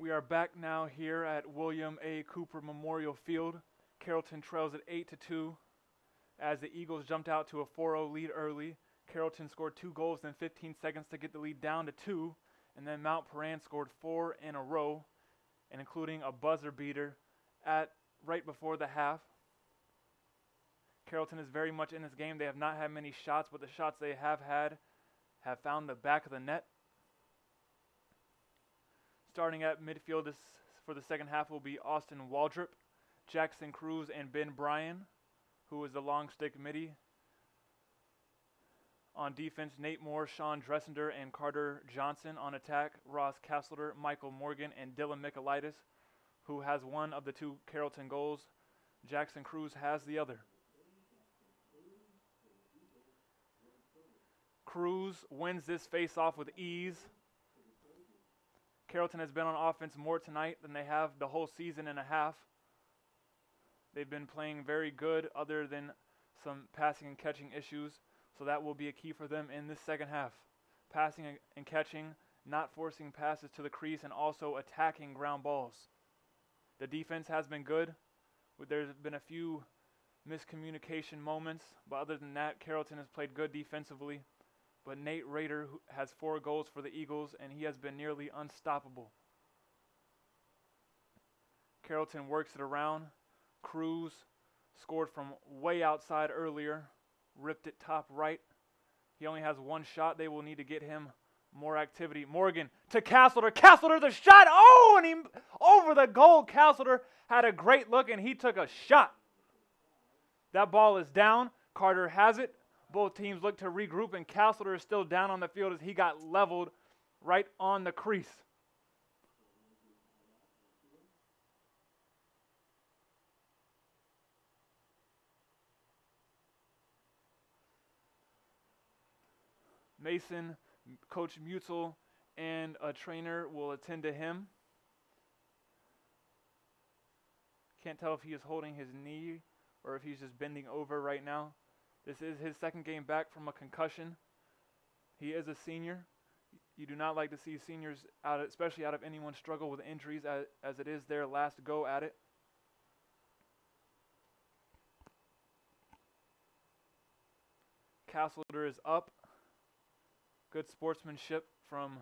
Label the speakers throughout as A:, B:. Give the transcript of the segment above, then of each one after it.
A: We are back now here at William A. Cooper Memorial Field. Carrollton trails at 8-2 as the Eagles jumped out to a 4-0 lead early. Carrollton scored 2 goals in 15 seconds to get the lead down to 2, and then Mount Paran scored 4 in a row, and including a buzzer beater at right before the half. Carrollton is very much in this game. They have not had many shots, but the shots they have had have found the back of the net. Starting at midfield for the second half will be Austin Waldrop, Jackson Cruz, and Ben Bryan, who is the long stick midi. On defense, Nate Moore, Sean Dressender, and Carter Johnson. On attack, Ross Castleter, Michael Morgan, and Dylan Michaelitis, who has one of the 2 Carrollton goals. Jackson Cruz has the other. Cruz wins this face-off with ease. Carrollton has been on offense more tonight than they have the whole season and a half. They've been playing very good other than some passing and catching issues, so that will be a key for them in this second half. Passing and catching, not forcing passes to the crease, and also attacking ground balls. The defense has been good. There's been a few miscommunication moments, but other than that, Carrollton has played good defensively. But Nate Rader has 4 goals for the Eagles, and he has been nearly unstoppable. Carrollton works it around. Cruz scored from way outside earlier, ripped it top right. He only has 1 shot. They will need to get him more activity. Morgan to Castleter. Castleter the shot. Oh, and he over the goal. Castleter had a great look, and he took a shot. That ball is down. Carter has it. Both teams look to regroup, and Castleter is still down on the field as he got leveled right on the crease. Mason, Coach Mutual, and a trainer will attend to him. Can't tell if he is holding his knee or if he's just bending over right now. This is his second game back from a concussion. He is a senior. You do not like to see seniors, especially out of anyone, struggle with injuries as it is their last go at it. Castleter is up. Good sportsmanship from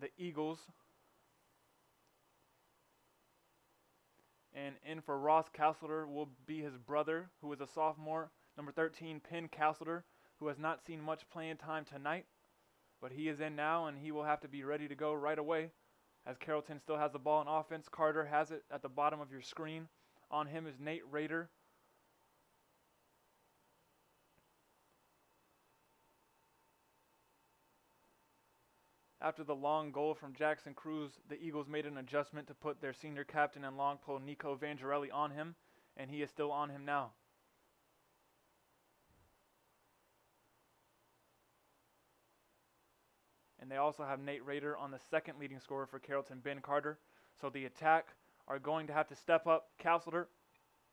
A: the Eagles. And in for Ross Castleter will be his brother, who is a sophomore, number 13, Penn Castleter, who has not seen much playing time tonight, but he is in now, and he will have to be ready to go right away, as Carrollton still has the ball in offense. Carter has it at the bottom of your screen. On him is Nate Rader. After the long goal from Jackson Cruz, the Eagles made an adjustment to put their senior captain and long pole Nico Vangerelli on him, and he is still on him now. And they also have Nate Rader on the second leading scorer for Carrollton, Ben Carter. So the attack are going to have to step up. Castleter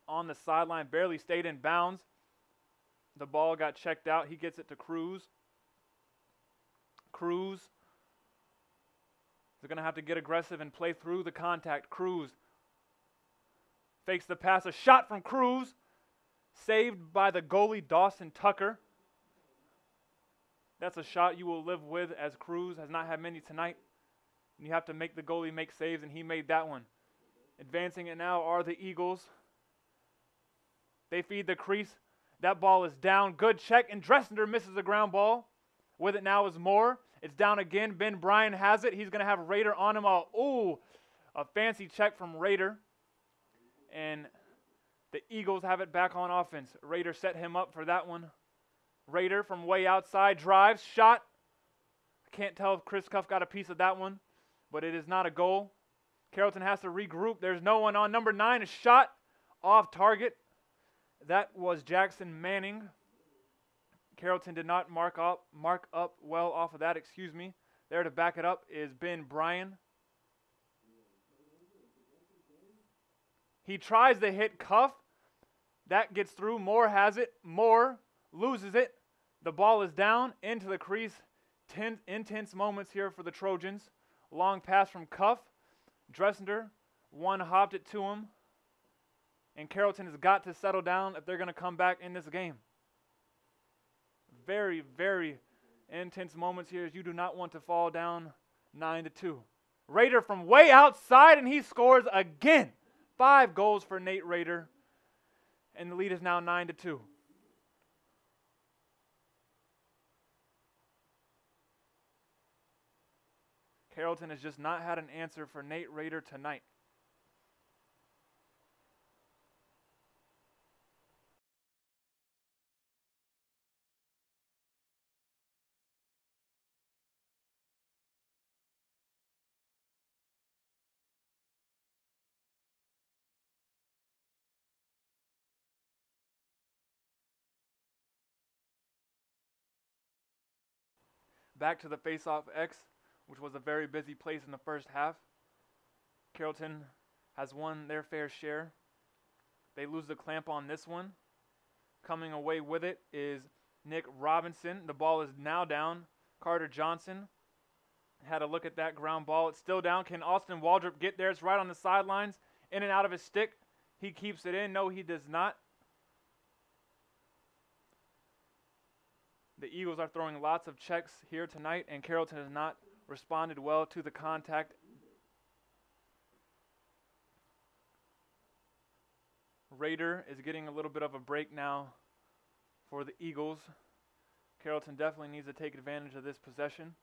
A: on the sideline barely stayed in bounds. The ball got checked out. He gets it to Cruz. Cruz is going to have to get aggressive and play through the contact. Cruz fakes the pass. A shot from Cruz, saved by the goalie Dawson Tucker. That's a shot you will live with, as Cruz has not had many tonight. And you have to make the goalie make saves, and he made that one. Advancing it now are the Eagles. They feed the crease. That ball is down. Good check, and Dressender misses the ground ball. With it now is Moore. It's down again. Ben Bryan has it. He's going to have Rader on him. A fancy check from Rader. And the Eagles have it back on offense. Rader set him up for that one. Rader from way outside drives, shot. I can't tell if Chris Cuff got a piece of that one, but it is not a goal. Carrollton has to regroup. There's no one on. Number 9, a shot off target. That was Jackson Manning. Carrollton did not mark up well off of that, There to back it up is Ben Bryan. He tries to hit Cuff. That gets through. Moore has it. Moore loses it. The ball is down into the crease. Intense moments here for the Trojans. Long pass from Cuff. Dressner one-hopped it to him. And Carrollton has got to settle down if they're going to come back in this game. Very, very intense moments here as you do not want to fall down 9-2. Rader from way outside, and he scores again. 5 goals for Nate Rader. And the lead is now 9-2. Carrollton has just not had an answer for Nate Rader tonight. Back to the face-off X, which was a very busy place in the first half. Carrollton has won their fair share. They lose the clamp on this one. Coming away with it is Nick Robinson. The ball is now down. Carter Johnson had a look at that ground ball. It's still down. Can Austin Waldrop get there? It's right on the sidelines. In and out of his stick. He keeps it in. No, he does not. The Eagles are throwing lots of checks here tonight, and Carrollton has not responded well to the contact. Rader is getting a little bit of a break now for the Eagles. Carrollton definitely needs to take advantage of this possession.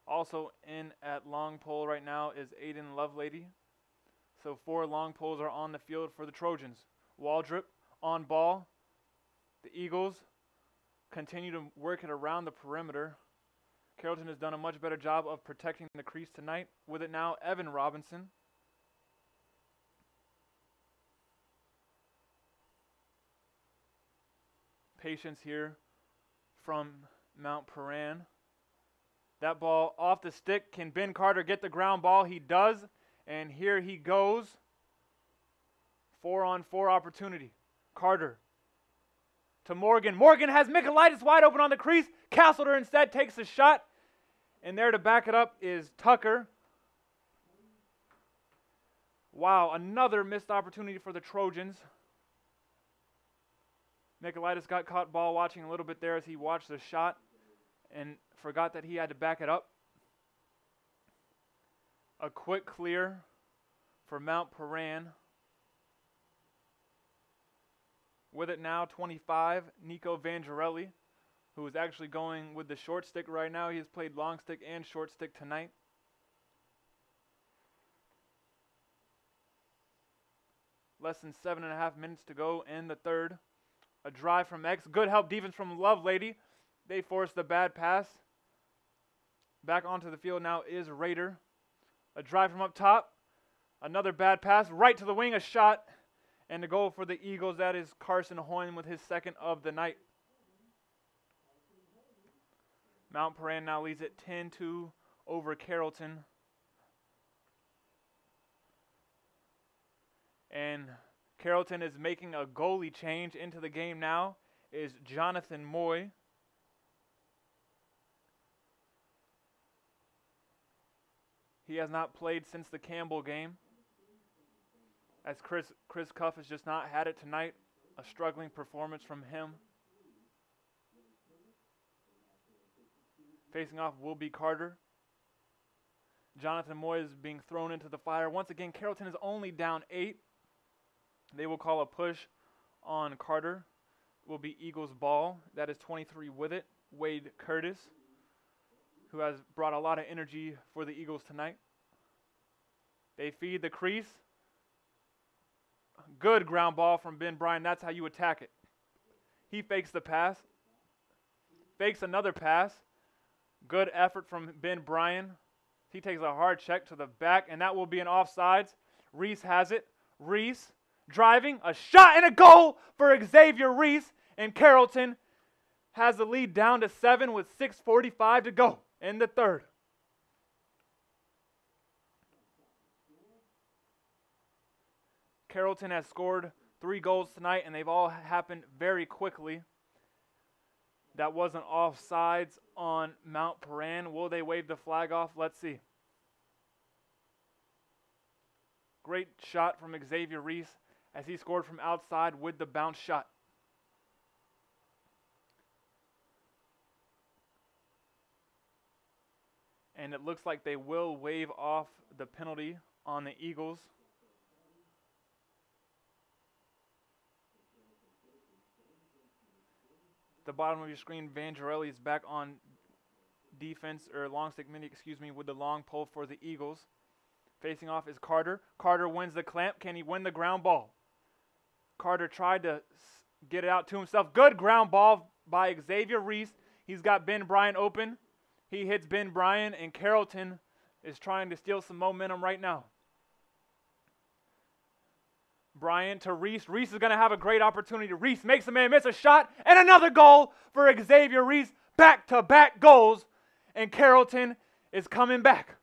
A: Also in at long pole right now is Aiden Lovelady. So 4 long poles are on the field for the Trojans. Waldrop on ball. The Eagles continue to work it around the perimeter. Carrollton has done a much better job of protecting the crease tonight. With it now, Evan Robinson. Patience here from Mount Paran. That ball off the stick. Can Ben Carter get the ground ball? He does. And here he goes. 4-on-4 opportunity. Carter to Morgan. Morgan has Michaelitis wide open on the crease. Castleter instead takes a shot. And there to back it up is Tucker. Wow, another missed opportunity for the Trojans. Michaelitis got caught ball watching a little bit there as he watched the shot and forgot that he had to back it up. A quick clear for Mount Paran. With it now, 25, Nico Vangerelli, who is actually going with the short stick right now. He has played long stick and short stick tonight. Less than 7.5 minutes to go in the third. A drive from X. Good help defense from Lovelady. They force the bad pass. Back onto the field now is Rader. A drive from up top. Another bad pass. Right to the wing, a shot. And the goal for the Eagles, that is Carson Hoyne with his second of the night. Mount Paran now leads it 10-2 over Carrollton. And Carrollton is making a goalie change into the game now. Is Jonathan Moy. He has not played since the Campbell game, as Chris Cuff has just not had it tonight. A struggling performance from him. Facing off will be Carter. Jonathan Moy is being thrown into the fire. Once again, Carrollton is only down 8. They will call a push on Carter. It will be Eagles ball. That is 23 with it. Wade Curtis, who has brought a lot of energy for the Eagles tonight. They feed the crease. Good ground ball from Ben Bryan. That's how you attack it. He fakes the pass. Fakes another pass. Good effort from Ben Bryan. He takes a hard check to the back, and that will be an offsides. Reese has it. Reese driving, a shot and a goal for Xavier Reese, and Carrollton has the lead down to 7 with 6:45 to go in the third. Carrollton has scored 3 goals tonight, and they've all happened very quickly. That wasn't offsides on Mount Paran. Will they wave the flag off? Let's see. Great shot from Xavier Reese as he scored from outside with the bounce shot. And it looks like they will waive off the penalty on the Eagles. The bottom of your screen, Vangerelli is back on defense, or long stick mini, with the long pole for the Eagles. Facing off is Carter. Carter wins the clamp. Can he win the ground ball? Carter tried to get it out to himself. Good ground ball by Xavier Reese. He's got Ben Bryant open. He hits Ben Bryant, and Carrollton is trying to steal some momentum right now. Bryant to Reese. Reese is going to have a great opportunity. Reese makes a man miss a shot, and another goal for Xavier Reese. Back-to-back goals, and Carrollton is coming back.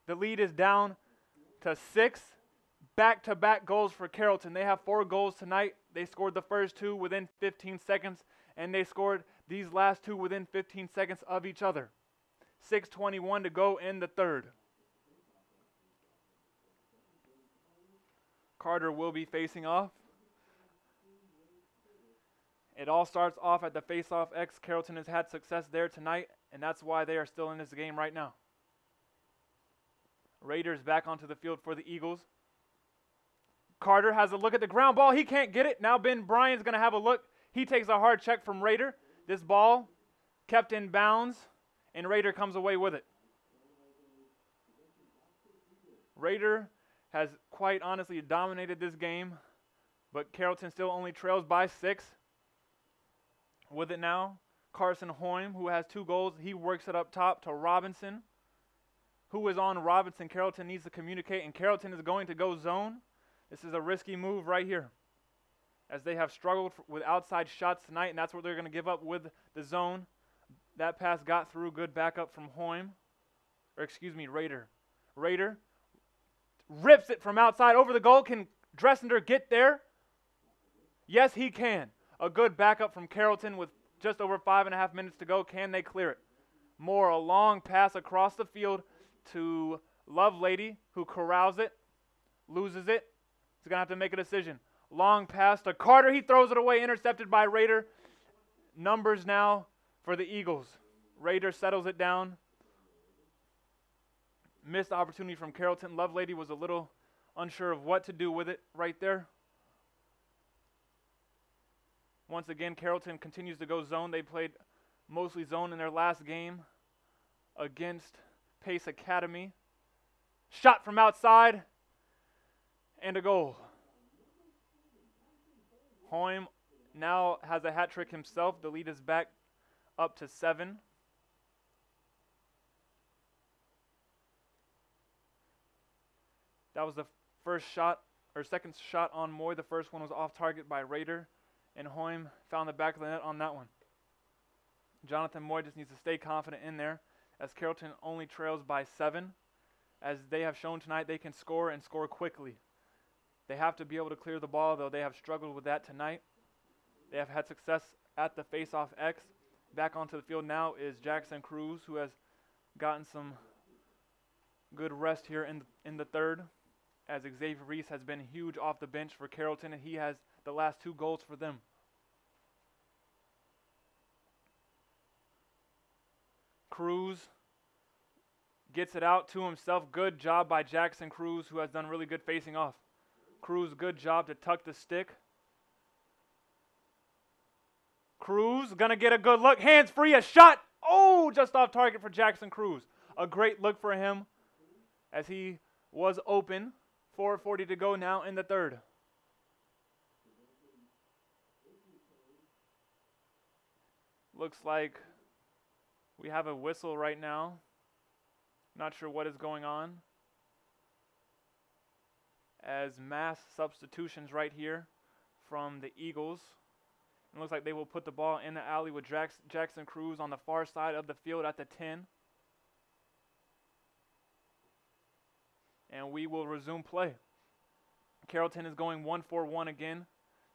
A: The lead is down to 6. Back-to-back goals for Carrollton. They have 4 goals tonight. They scored the first 2 within 15 seconds, and they scored these last 2 within 15 seconds of each other. 6:21 to go in the third. Carter will be facing off. It all starts off at the face-off X. Carrollton has had success there tonight, and that's why they are still in this game right now. Raiders back onto the field for the Eagles. Carter has a look at the ground ball. He can't get it. Now Ben Bryant's going to have a look. He takes a hard check from Raider. This ball kept in bounds, and Raider comes away with it. Raider has quite honestly dominated this game, but Carrollton still only trails by 6. With it now, Carson Hoym, who has 2 goals. He works it up top to Robinson, who is on Robinson. Carrollton needs to communicate, and Carrollton is going to go zone. This is a risky move right here, as they have struggled with outside shots tonight, and that's what they're going to give up with the zone. That pass got through. Good backup from Hoym. Raider. Raider rips it from outside over the goal. Can Dressender get there? Yes, he can. A good backup from Carrollton with just over 5.5 minutes to go. Can they clear it? Moore, a long pass across the field to Lovelady, who corrals it, loses it. He's going to have to make a decision. Long pass to Carter. He throws it away, intercepted by Raider. Numbers now for the Eagles. Raider settles it down. Missed opportunity from Carrollton. Lovelady was a little unsure of what to do with it right there. Once again, Carrollton continues to go zone. They played mostly zone in their last game against Pace Academy. Shot from outside, and a goal. Hoym now has a hat trick himself. The lead is back up to 7. That was the second shot on Moy. The first one was off target by Raider, and Hoym found the back of the net on that one. Jonathan Moy just needs to stay confident in there, as Carrollton only trails by 7. As they have shown tonight, they can score and score quickly. They have to be able to clear the ball, though. They have struggled with that tonight. They have had success at the face-off X. Back onto the field now is Jackson Cruz, who has gotten some good rest here in the third, as Xavier Reese has been huge off the bench for Carrollton, and he has the last 2 goals for them. Cruz gets it out to himself. Good job by Jackson Cruz, who has done really good facing off. Cruz, good job to tuck the stick. Cruz going to get a good look. Hands free, a shot. Oh, just off target for Jackson Cruz. A great look for him as he was open. 4:40 to go now in the third. Looks like we have a whistle right now. Not sure what is going on, as mass substitutions right here from the Eagles. It looks like they will put the ball in the alley with Jackson Cruz on the far side of the field at the 10. And we will resume play. Carrollton is going 1-4-1 again.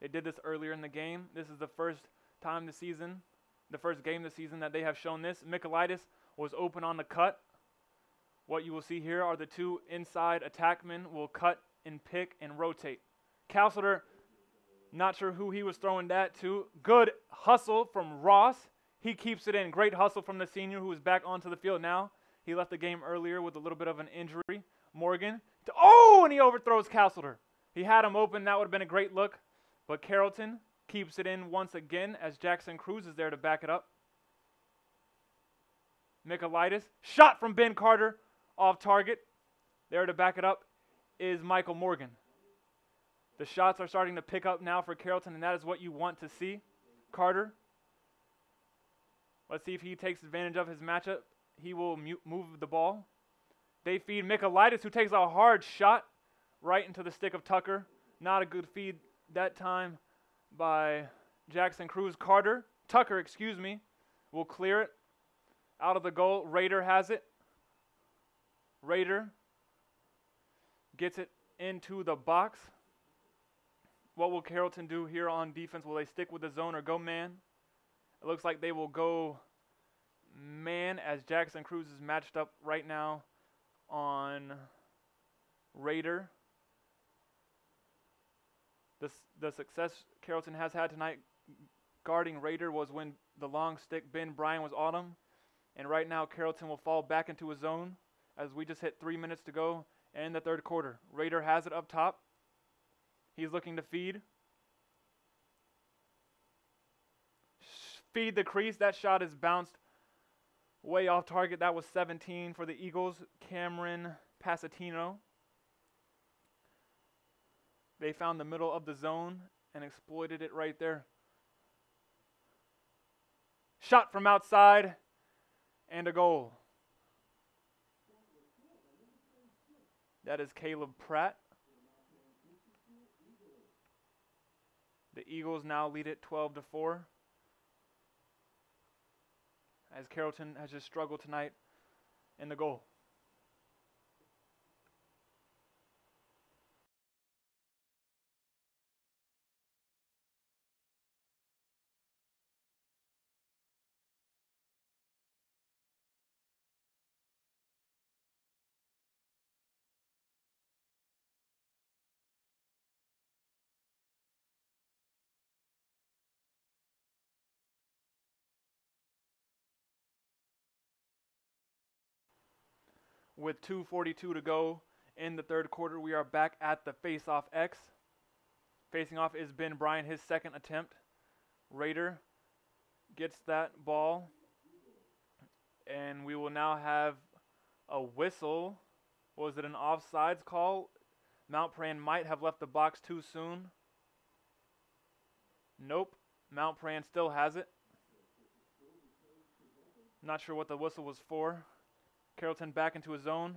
A: They did this earlier in the game. This is the first time this season, the first game this season that they have shown this. Michaelitis was open on the cut. What you will see here are the two inside attackmen will cut and pick and rotate. Castleter, not sure who he was throwing that to. Good hustle from Ross. He keeps it in. Great hustle from the senior who is back onto the field now. He left the game earlier with a little bit of an injury. Morgan. And he overthrows Castleter. He had him open. That would have been a great look. But Carrollton keeps it in once again as Jackson Cruz is there to back it up. Michaelitis. Shot from Ben Carter off target. There to back it up is Michael Morgan. The shots are starting to pick up now for Carrollton, and that is what you want to see. Carter. Let's see if he takes advantage of his matchup. He will move the ball. They feed Michaelitis, who takes a hard shot right into the stick of Tucker. Not a good feed that time by Jackson Cruz. Tucker, will clear it out of the goal. Raider has it. Raider gets it into the box. What will Carrollton do here on defense? Will they stick with the zone or go man? It looks like they will go man as Jackson Cruz is matched up right now on Raider. The success Carrollton has had tonight guarding Raider was when the long stick Ben Bryan was on him. And right now Carrollton will fall back into a zone as we just hit 3 minutes to go in the third quarter. Raider has it up top. He's looking to feed. Feed the crease. That shot is bounced way off target. That was 17 for the Eagles. Cameron Pasatino. They found the middle of the zone and exploited it right there. Shot from outside and a goal. That is Caleb Pratt. The Eagles now lead it 12-4. As Carrollton has just struggled tonight in the goal. With 2:42 to go in the third quarter, we are back at the face-off X. Facing off is Ben Bryan, his second attempt. Raider gets that ball, and we will now have a whistle. Was it an offsides call? Mount Paran might have left the box too soon. Nope. Mount Paran still has it. Not sure what the whistle was for. Carrollton back into a zone.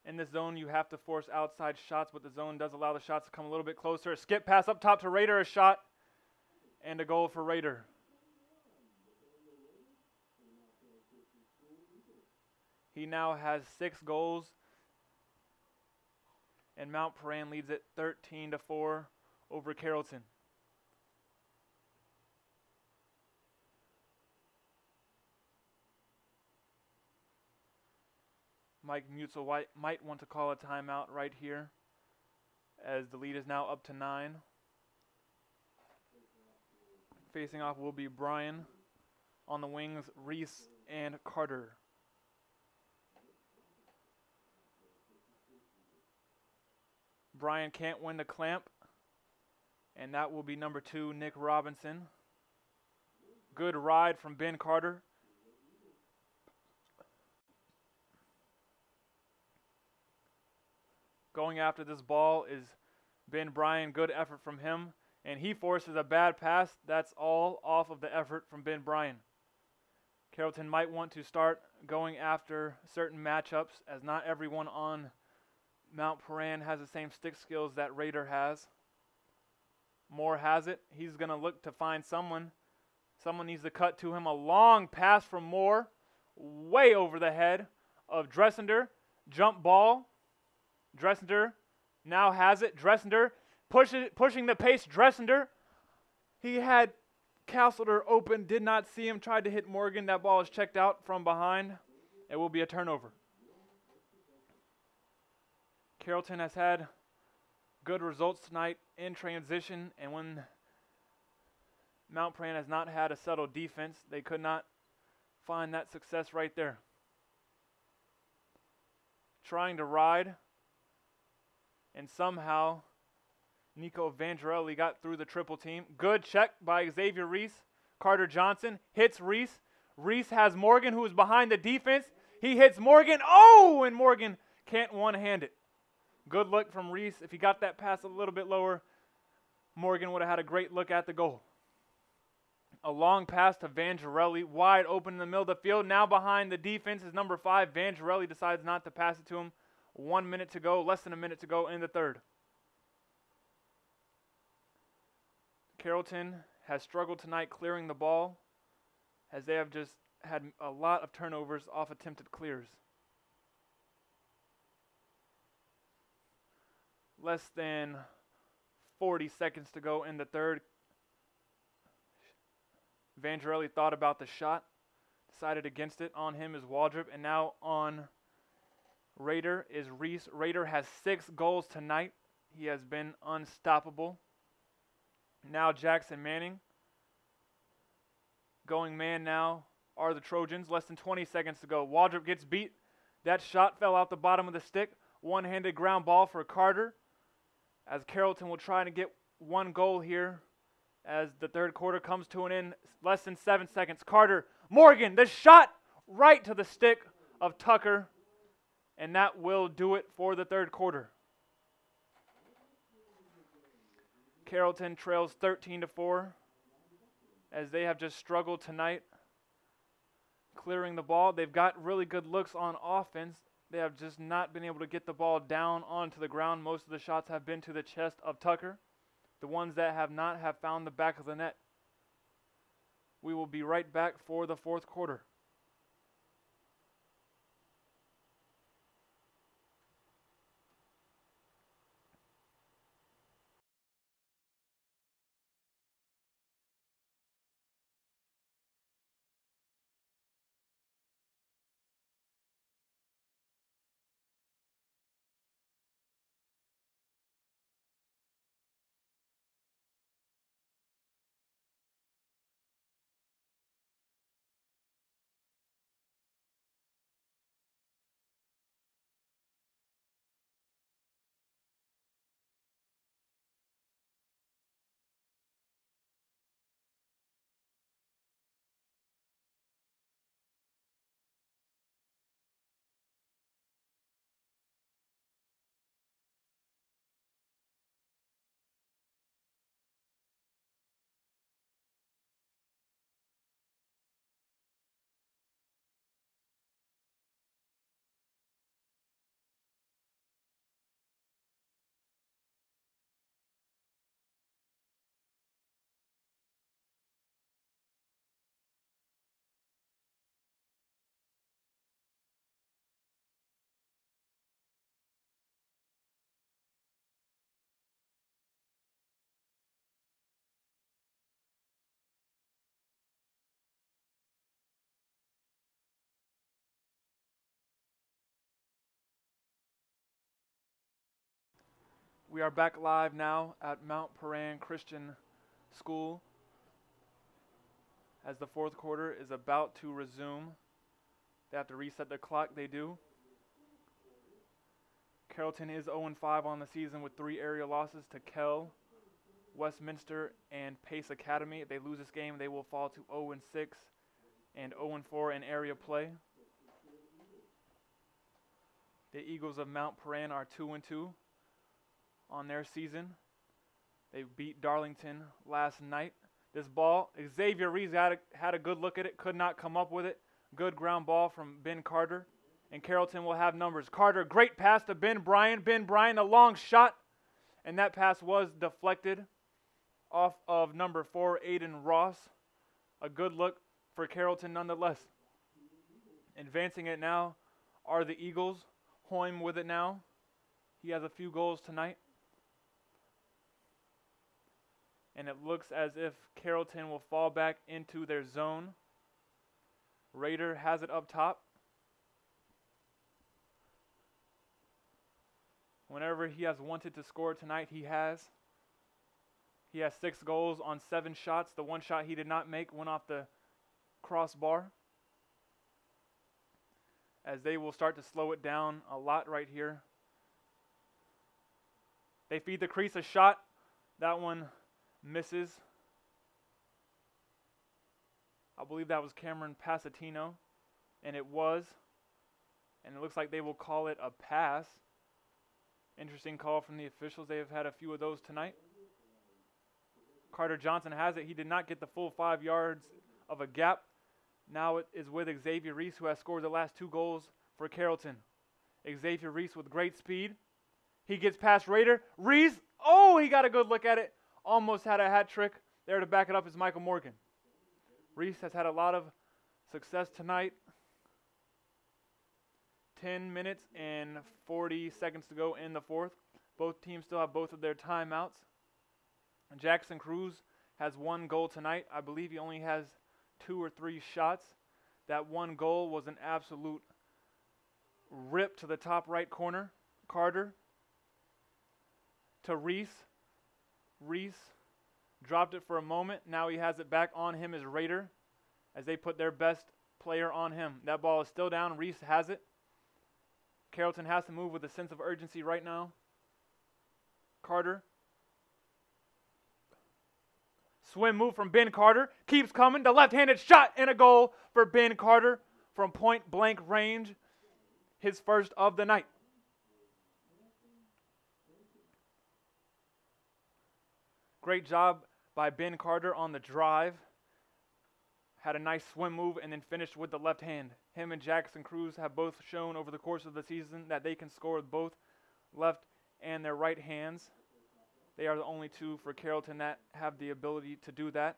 A: In this zone, you have to force outside shots, but the zone does allow the shots to come a little bit closer. A skip pass up top to Raider, a shot, and a goal for Raider. He now has 6 goals, and Mount Paran leads it 13-4 over Carrollton. Mike Mutzel might want to call a timeout right here as the lead is now up to 9. Facing off will be Bryan. On the wings, Reese and Carter. Bryan can't win the clamp, and that will be number 2, Nick Robinson. Good ride from Ben Carter. Going after this ball is Ben Bryan. Good effort from him. And he forces a bad pass. That's all off of the effort from Ben Bryan. Carrollton might want to start going after certain matchups, as not everyone on Mount Paran has the same stick skills that Raider has. Moore has it. He's going to look to find someone. Someone needs to cut to him. A long pass from Moore. Way over the head of Dressender. Jump ball. Dressender now has it. Dressender pushing the pace. Dressender. He had Castleter open, did not see him, tried to hit Morgan. That ball is checked out from behind. It will be a turnover. Carrollton has had good results tonight in transition, and when Mount Paran has not had a settled defense, they could not find that success right there. Trying to ride, and somehow Nico Vandrelli got through the triple team. Good check by Xavier Reese. Carter Johnson hits Reese. Reese has Morgan, who is behind the defense. He hits Morgan. Oh, and Morgan can't one-hand it. Good look from Reese. If he got that pass a little bit lower, Morgan would have had a great look at the goal. A long pass to Vandrelli, wide open in the middle of the field. Now behind the defense is number 5. Vandrelli decides not to pass it to him. 1 minute to go, less than a minute to go in the third. Carrollton has struggled tonight clearing the ball, as they have just had a lot of turnovers off attempted clears. Less than 40 seconds to go in the third. Vandrelli thought about the shot, decided against it. On him is Waldrop, and now on Rader is Reese. Rader has 6 goals tonight. He has been unstoppable. Now Jackson Manning. Going man now are the Trojans. Less than 20 seconds to go. Waldrop gets beat. That shot fell out the bottom of the stick. One-handed ground ball for Carter, as Carrollton will try to get 1 goal here as the third quarter comes to an end. Less than 7 seconds. Carter, Morgan, the shot right to the stick of Tucker, and that will do it for the third quarter. Carrollton trails 13-4 as they have just struggled tonight clearing the ball. They've got really good looks on offense. They have just not been able to get the ball down onto the ground. Most of the shots have been to the chest of Tucker. The ones that have not have found the back of the net. We will be right back for the fourth quarter. We are back live now at Mount Paran Christian School as the fourth quarter is about to resume. They have to reset the clock, they do. Carrollton is 0-5 on the season with 3 area losses to Kell, Westminster, and Pace Academy. If they lose this game, they will fall to 0-6 and 0-4 in area play. The Eagles of Mount Paran are 2-2 on their season. They beat Darlington last night. This ball, Xavier Reese had a good look at it, could not come up with it. Good ground ball from Ben Carter, and Carrollton will have numbers. Carter, great pass to Ben Bryan. Ben Bryan, a long shot, and that pass was deflected off of number 4, Aiden Ross. A good look for Carrollton nonetheless. Advancing it now are the Eagles. Hoym with it now. He has a few goals tonight. And it looks as if Carrollton will fall back into their zone. Raider has it up top. Whenever he has wanted to score tonight, he has. He has 6 goals on 7 shots. The one shot he did not make went off the crossbar. As they will start to slow it down a lot right here. They feed the crease a shot. That one misses. I believe that was Cameron Pasatino, and it was. And it looks like they will call it a pass. Interesting call from the officials. They have had a few of those tonight. Carter Johnson has it. He did not get the full 5 yards of a gap. Now it is with Xavier Reese, who has scored the last 2 goals for Carrollton. Xavier Reese with great speed. He gets past Raider. Reese, oh, he got a good look at it. Almost had a hat trick. There to back it up is Michael Morgan. Reese has had a lot of success tonight. 10 minutes and 40 seconds to go in the 4th. Both teams still have both of their timeouts. Jackson Cruz has 1 goal tonight. I believe he only has 2 or 3 shots. That 1 goal was an absolute rip to the top right corner. Carter to Reese. Reese dropped it for a moment. Now he has it back on him as Raider as they put their best player on him. That ball is still down. Reese has it. Carrollton has to move with a sense of urgency right now. Carter. Swim move from Ben Carter. Keeps coming. The left-handed shot and a goal for Ben Carter from point-blank range. His first of the night. Great job by Ben Carter on the drive. Had a nice swim move and then finished with the left hand. Him and Jackson Cruz have both shown over the course of the season that they can score with both left and their right hands. They are the only 2 for Carrollton that have the ability to do that.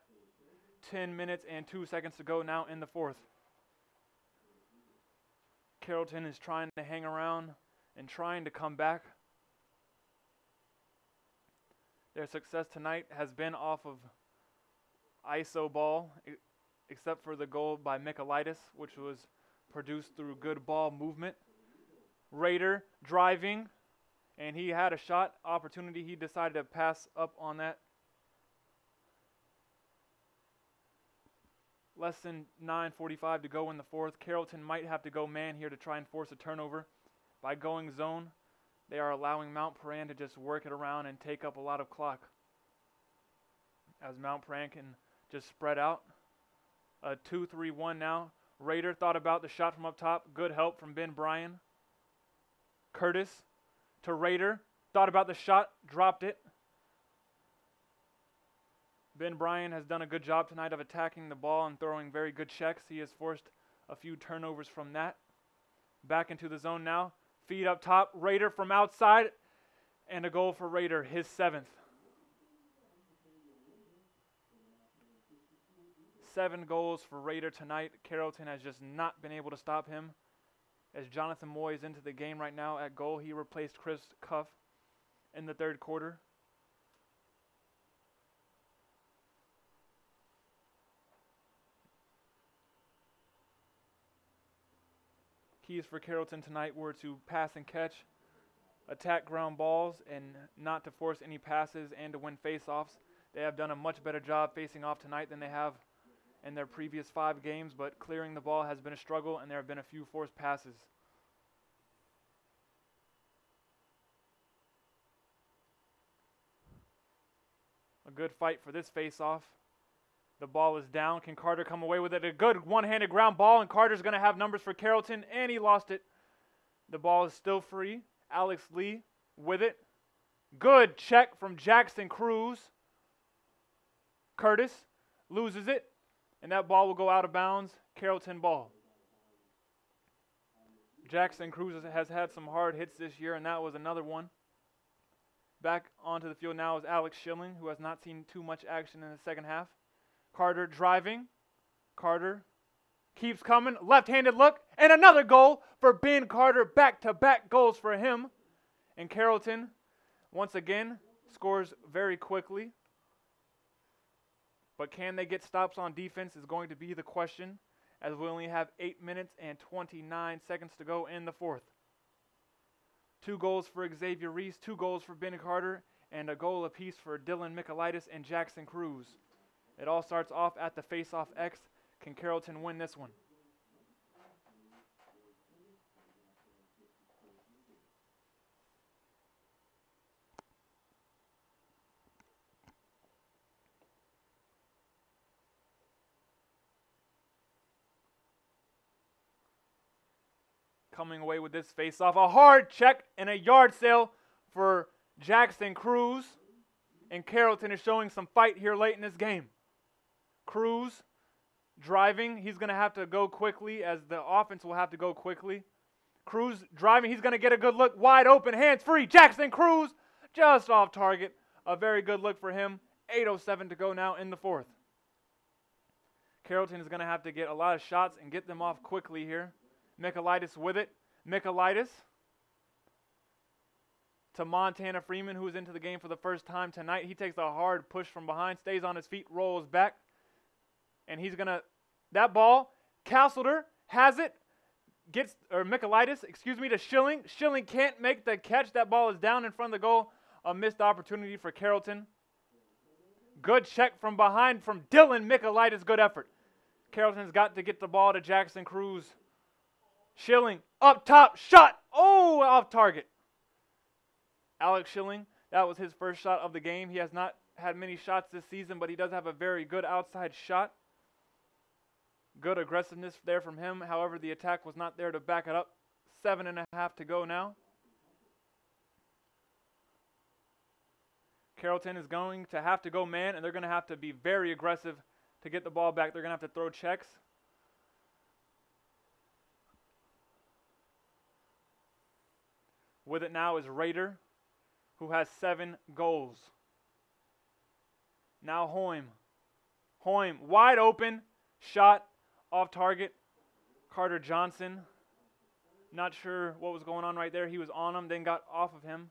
A: 10 minutes and 2 seconds to go now in the 4th. Carrollton is trying to hang around and trying to come back. Their success tonight has been off of ISO ball, except for the goal by Michaelitis, which was produced through good ball movement. Raider driving, and he had a shot opportunity. He decided to pass up on that. Less than 9:45 to go in the 4th. Carrollton might have to go man here to try and force a turnover. By going zone, they are allowing Mount Paran to just work it around and take up a lot of clock. As Mount Paran can just spread out. A 2-3-1 now. Raider thought about the shot from up top. Good help from Ben Bryan. Curtis to Raider. Thought about the shot. Dropped it. Ben Bryan has done a good job tonight of attacking the ball and throwing very good checks. He has forced a few turnovers from that. Back into the zone now. Feed up top. Raider from outside. And a goal for Raider, his 7th. 7 goals for Raider tonight. Carrollton has just not been able to stop him. As Jonathan Moy is into the game right now at goal, he replaced Chris Cuff in the 3rd quarter. Keys for Carrollton tonight were to pass and catch, attack ground balls, and not to force any passes and to win face-offs. They have done a much better job facing off tonight than they have in their previous 5 games, but clearing the ball has been a struggle, and there have been a few forced passes. A good fight for this face-off. The ball is down. Can Carter come away with it? A good one-handed ground ball, and Carter's going to have numbers for Carrollton, and he lost it. The ball is still free. Alex Lee with it. Good check from Jackson Cruz. Curtis loses it, and that ball will go out of bounds. Carrollton ball. Jackson Cruz has had some hard hits this year, and that was another one. Back onto the field now is Alex Schilling, who has not seen too much action in the second half. Carter driving. Carter keeps coming. Left-handed look, and another goal for Ben Carter. Back-to-back goals for him. And Carrollton, once again, scores very quickly. But can they get stops on defense is going to be the question, as we only have 8 minutes and 29 seconds to go in the fourth. 2 goals for Xavier Reese, 2 goals for Ben Carter, and a goal apiece for Dylan Michaelitis and Jackson Cruz. It all starts off at the face-off X. Can Carrollton win this one? Coming away with this face-off, a hard check and a yard sale for Jackson Cruz. And Carrollton is showing some fight here late in this game. Cruz driving. He's going to have to go quickly, as the offense will have to go quickly. Cruz driving. He's going to get a good look. Wide open, hands free. Jackson Cruz just off target. A very good look for him. 8:07 to go now in the fourth. Carrollton is going to have to get a lot of shots and get them off quickly here. Michaelitis with it. Michaelitis to Montana Freeman, who is into the game for the first time tonight. He takes a hard push from behind, stays on his feet, rolls back. And he's going to, that ball, Castleter has it, Michaelitis, to Schilling. Schilling can't make the catch. That ball is down in front of the goal. A missed opportunity for Carrollton. Good check from behind from Dylan Michaelitis. Good effort. Carrollton's got to get the ball to Jackson Cruz. Schilling up top, shot. Oh, off target. Alex Schilling, that was his first shot of the game. He has not had many shots this season, but he does have a very good outside shot. Good aggressiveness there from him. However, the attack was not there to back it up. 7.5 to go now. Carrollton is going to have to go man, and they're going to have to be very aggressive to get the ball back. They're going to have to throw checks. With it now is Rader, who has 7 goals. Now Hoym. Hoym, wide open, shot, off target. Carter Johnson, not sure what was going on right there. He was on him, then got off of him.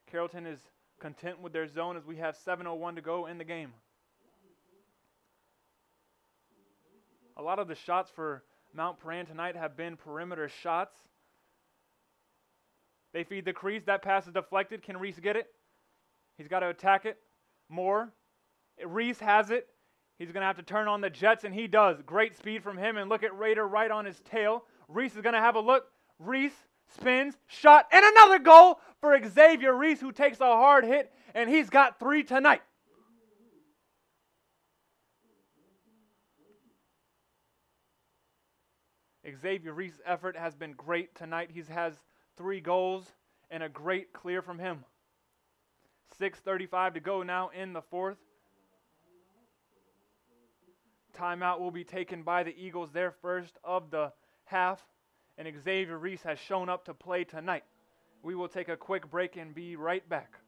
A: Carrollton is content with their zone as we have 7:01 to go in the game. A lot of the shots for Mount Paran tonight have been perimeter shots. They feed the crease. That pass is deflected. Can Reese get it? He's got to attack it more. Reese has it. He's going to have to turn on the Jets, and he does. Great speed from him, and look at Rader right on his tail. Reese is going to have a look. Reese spins, shot, and another goal for Xavier Reese, who takes a hard hit, and he's got 3 tonight. Xavier Reese's effort has been great tonight. He has 3 goals and a great clear from him. 6:35 to go now in the fourth. Timeout will be taken by the Eagles, their first of the half, and Xavier Reese has shown up to play tonight. We will take a quick break and be right back.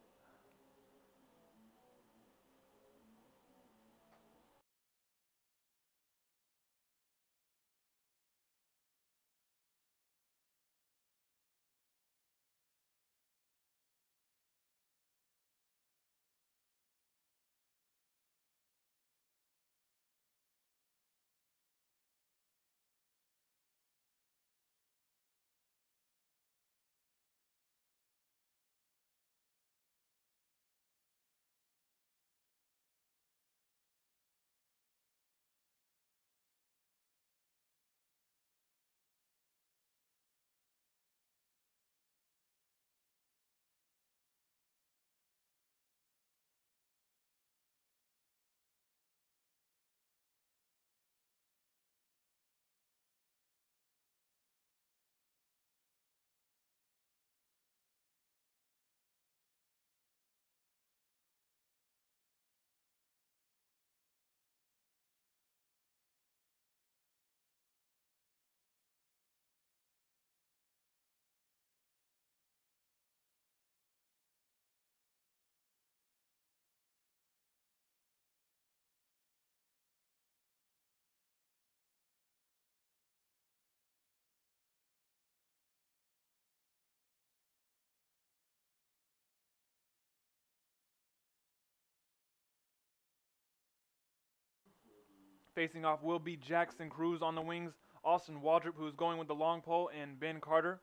A: Facing off will be Jackson Cruz on the wings. Austin Waldrop, who's going with the long pole, and Ben Carter.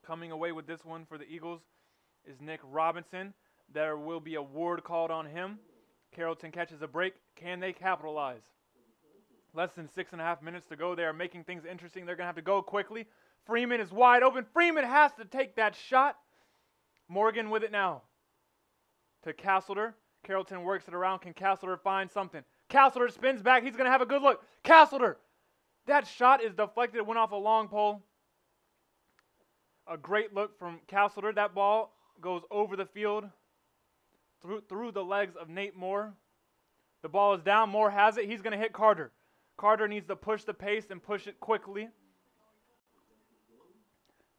A: Coming away with this one for the Eagles is Nick Robinson. There will be a ward called on him. Carrollton catches a break. Can they capitalize? Less than 6.5 minutes to go. They are making things interesting. They're going to have to go quickly. Freeman is wide open. Freeman has to take that shot. Morgan with it now. To Castleter. Carrollton works it around. Can Castleter find something? Castleter spins back. He's going to have a good look. Castleter. That shot is deflected. It went off a long pole. A great look from Castleter. That ball goes over the field through the legs of Nate Moore. The ball is down. Moore has it. He's going to hit Carter. Carter needs to push the pace and push it quickly.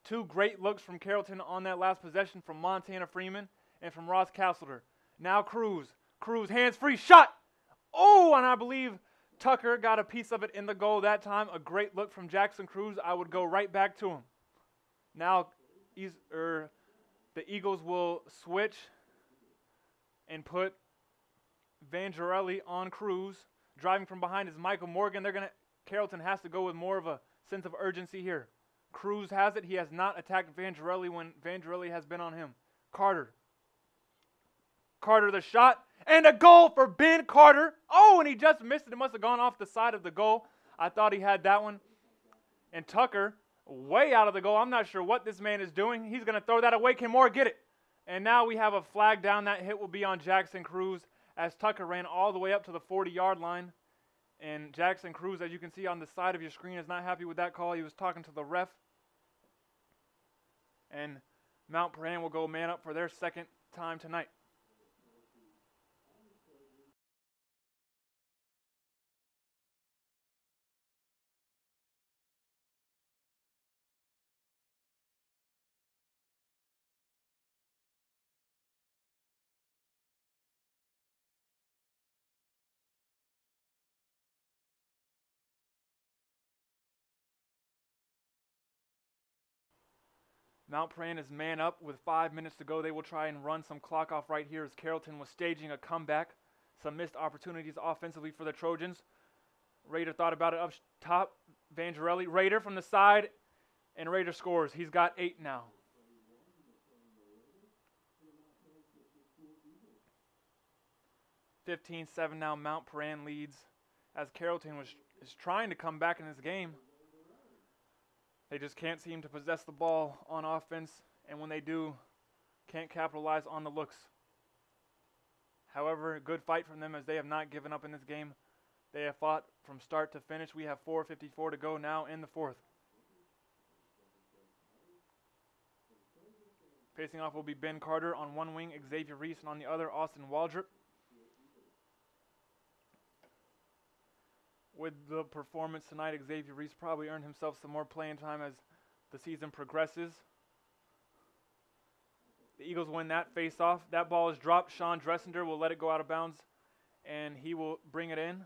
A: Two great looks from Carrollton on that last possession from Montana Freeman and from Ross Castleter. Now Cruz. Cruz, hands-free, shot! Oh, and I believe Tucker got a piece of it in the goal that time. A great look from Jackson Cruz. I would go right back to him. Now the Eagles will switch and put Vangerelli on Cruz. Driving from behind is Michael Morgan. Carrollton has to go with more of a sense of urgency here. Cruz has it. He has not attacked Vangerelli when Vangerelli has been on him. Carter. Carter the shot. And a goal for Ben Carter. Oh, and he just missed it. It must have gone off the side of the goal. I thought he had that one. And Tucker, way out of the goal. I'm not sure what this man is doing. He's going to throw that away. Can Moore get it? And now we have a flag down. That hit will be on Jackson Cruz as Tucker ran all the way up to the 40-yard line. And Jackson Cruz, as you can see on the side of your screen, is not happy with that call. He was talking to the ref. And Mount Paran will go man up for their second time tonight. Mount Paran is man up with 5 minutes to go. They will try and run some clock off right here as Carrollton was staging a comeback. Some missed opportunities offensively for the Trojans. Raider thought about it up top. Vangerelli. Raider from the side, and Raider scores. He's got 8 now. (15-7) now. Mount Paran leads as Carrollton is trying to come back in this game. They just can't seem to possess the ball on offense, and when they do, can't capitalize on the looks. However, good fight from them as they have not given up in this game. They have fought from start to finish. We have 4:54 to go now in the fourth. Facing off will be Ben Carter on one wing, Xavier Reese, and on the other, Austin Waldrop. With the performance tonight, Xavier Reese probably earned himself some more playing time as the season progresses. The Eagles win that face-off. That ball is dropped. Sean Dressender will let it go out of bounds, and he will bring it in.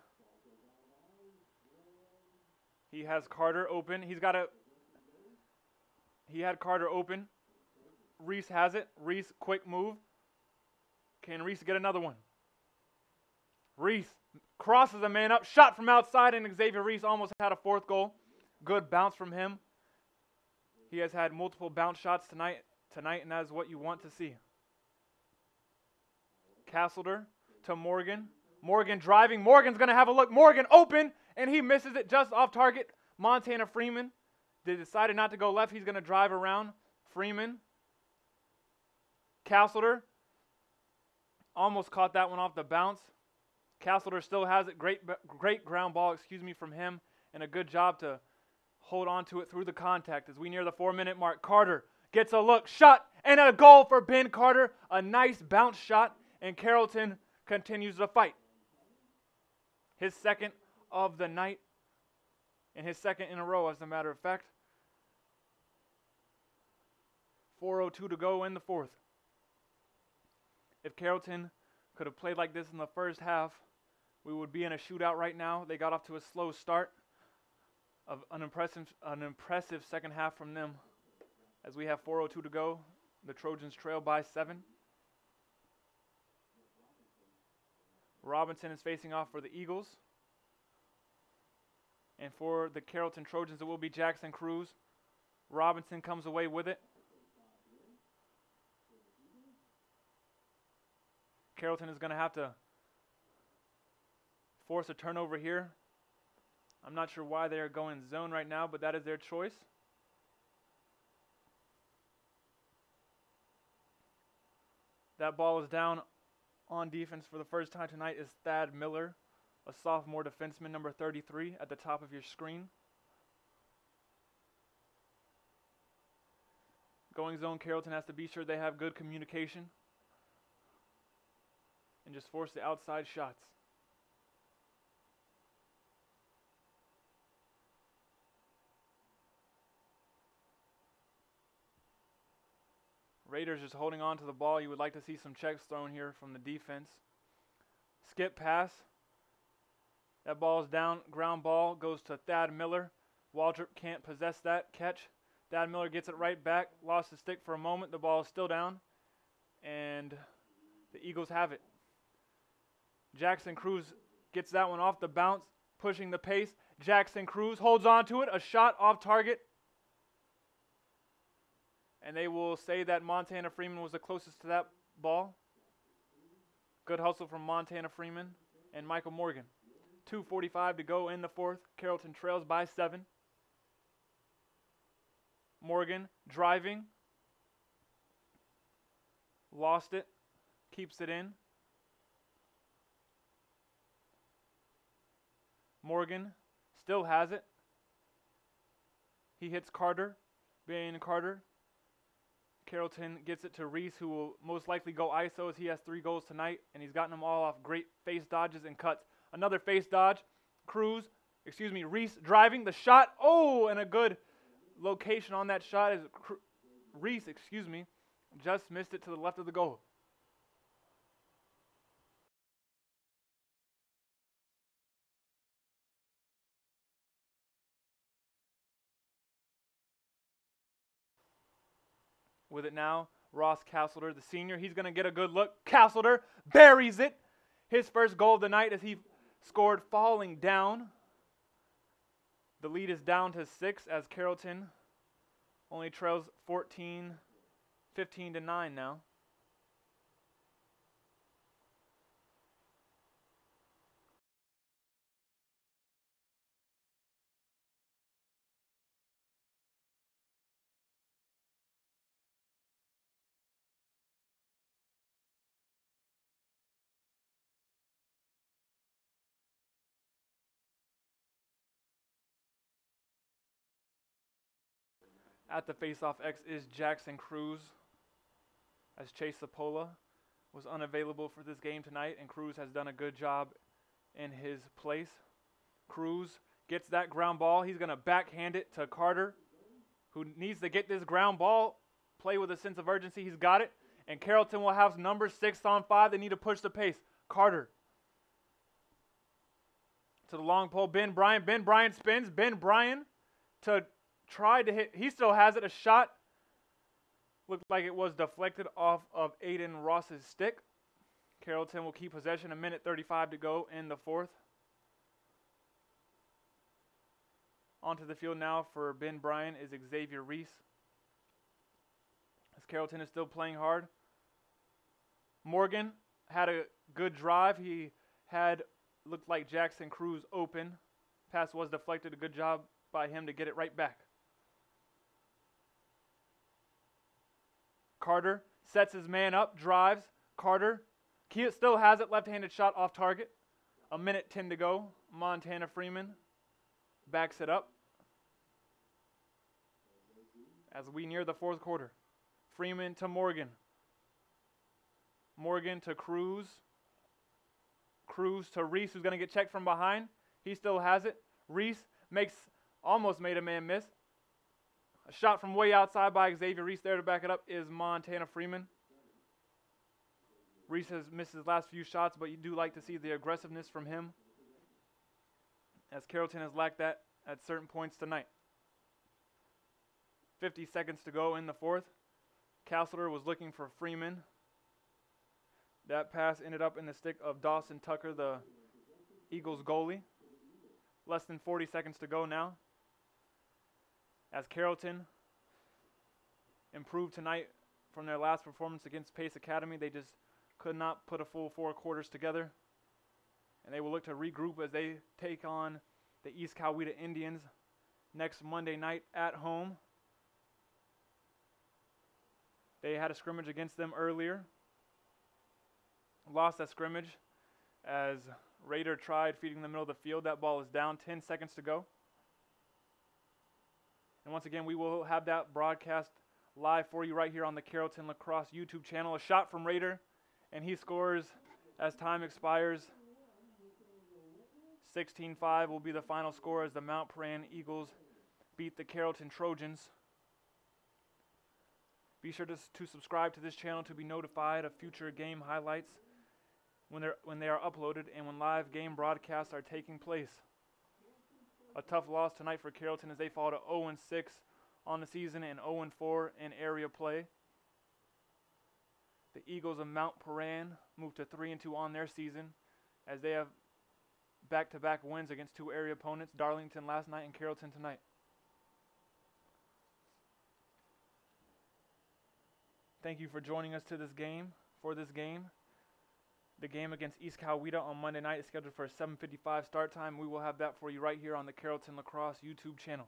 A: He has Carter open. He had Carter open. Reese has it. Reese, quick move. Can Reese get another one? Reese crosses a man up, shot from outside, and Xavier Reese almost had a fourth goal. Good bounce from him. He has had multiple bounce shots tonight, and that is what you want to see. Castleter to Morgan. Morgan driving. Morgan's going to have a look. Morgan open, and he misses it just off target. Montana Freeman decided not to go left. He's going to drive around. Freeman. Castleter almost caught that one off the bounce. Castleter still has it. Great ground ball, from him, and a good job to hold on to it through the contact as we near the 4-minute mark. Carter gets a look, shot, and a goal for Ben Carter. A nice bounce shot, and Carrollton continues the fight. His second of the night, and his second in a row, as a matter of fact. 4:02 to go in the fourth. If Carrollton could have played like this in the first half, we would be in a shootout right now. They got off to a slow start. Of an impressive second half from them. As we have 4:02 to go, the Trojans trail by 7. Robinson is facing off for the Eagles. And for the Carrollton Trojans, it will be Jackson Cruz. Robinson comes away with it. Carrollton is going to have to force a turnover here. I'm not sure why they are going zone right now, but that is their choice. That ball is down on defense for the first time tonight is Thad Miller, a sophomore defenseman, number 33, at the top of your screen. Going zone, Carrollton has to be sure they have good communication and just force the outside shots. Raiders just holding on to the ball. You would like to see some checks thrown here from the defense. Skip pass. That ball is down. Ground ball goes to Thad Miller. Waldrop can't possess that catch. Thad Miller gets it right back. Lost the stick for a moment. The ball is still down. And the Eagles have it. Jackson Cruz gets that one off the bounce, pushing the pace. Jackson Cruz holds on to it. A shot off target. And they will say that Montana Freeman was the closest to that ball. Good hustle from Montana Freeman and Michael Morgan. 2:45 to go in the fourth. Carrollton trails by 7. Morgan driving. Lost it. Keeps it in. Morgan still has it. He hits Carter. Bain Carter. Carrollton gets it to Reese, who will most likely go ISO as he has 3 goals tonight, and he's gotten them all off great face dodges and cuts. Another face dodge. Reese driving the shot. Oh, and a good location on that shot is Reese, just missed it to the left of the goal. With it now, Ross Castleter, the senior. He's going to get a good look. Castleter buries it. His first goal of the night as he scored falling down. The lead is down to 6 as Carrollton only trails 15 to 9 now. At the faceoff X is Jackson Cruz, as Chase Sapola was unavailable for this game tonight, and Cruz has done a good job in his place. Cruz gets that ground ball. He's going to backhand it to Carter, who needs to get this ground ball, play with a sense of urgency. He's got it, and Carrollton will have number 6 on 5. They need to push the pace. Carter to the long pole. Ben Bryant. Ben Bryant spins. Ben Bryant to try to hit. He still has it. A shot looked like it was deflected off of Aiden Ross's stick. Carrollton will keep possession. 1:35 to go in the fourth. Onto the field now for Ben Bryant is Xavier Reese, as Carrollton is still playing hard. Morgan had a good drive. He had looked like Jackson Cruz open. Pass was deflected. A good job by him to get it right back. Carter sets his man up, drives. Carter still has it, left-handed shot off target. 1:10 to go. Montana Freeman backs it up as we near the fourth quarter. Freeman to Morgan. Morgan to Cruz. Cruz to Reese, who's going to get checked from behind. He still has it. Reese almost made a man miss. A shot from way outside by Xavier Reese there to back it up is Montana Freeman. Reese has missed his last few shots, but you do like to see the aggressiveness from him, as Carrollton has lacked that at certain points tonight. 50 seconds to go in the fourth. Castleter was looking for Freeman. That pass ended up in the stick of Dawson Tucker, the Eagles goalie. less than 40 seconds to go now, as Carrollton improved tonight from their last performance against Pace Academy. They just could not put a full 4 quarters together, and they will look to regroup as they take on the East Coweta Indians next Monday night at home. They had a scrimmage against them earlier, lost that scrimmage as Raider tried feeding the middle of the field. That ball is down, 10 seconds to go. And once again, we will have that broadcast live for you right here on the Carrollton Lacrosse YouTube channel. A shot from Raider, and he scores as time expires. 16-5 will be the final score as the Mount Paran Eagles beat the Carrollton Trojans. Be sure to subscribe to this channel to be notified of future game highlights when they are uploaded and when live game broadcasts are taking place. A tough loss tonight for Carrollton as they fall to 0-6 on the season and 0-4 in area play. The Eagles of Mount Paran move to 3-2 on their season as they have back-to-back wins against 2 area opponents, Darlington last night and Carrollton tonight. Thank you for joining us for this game. The game against East Coweta on Monday night is scheduled for a 7:55 start time. We will have that for you right here on the Carrollton Lacrosse YouTube channel.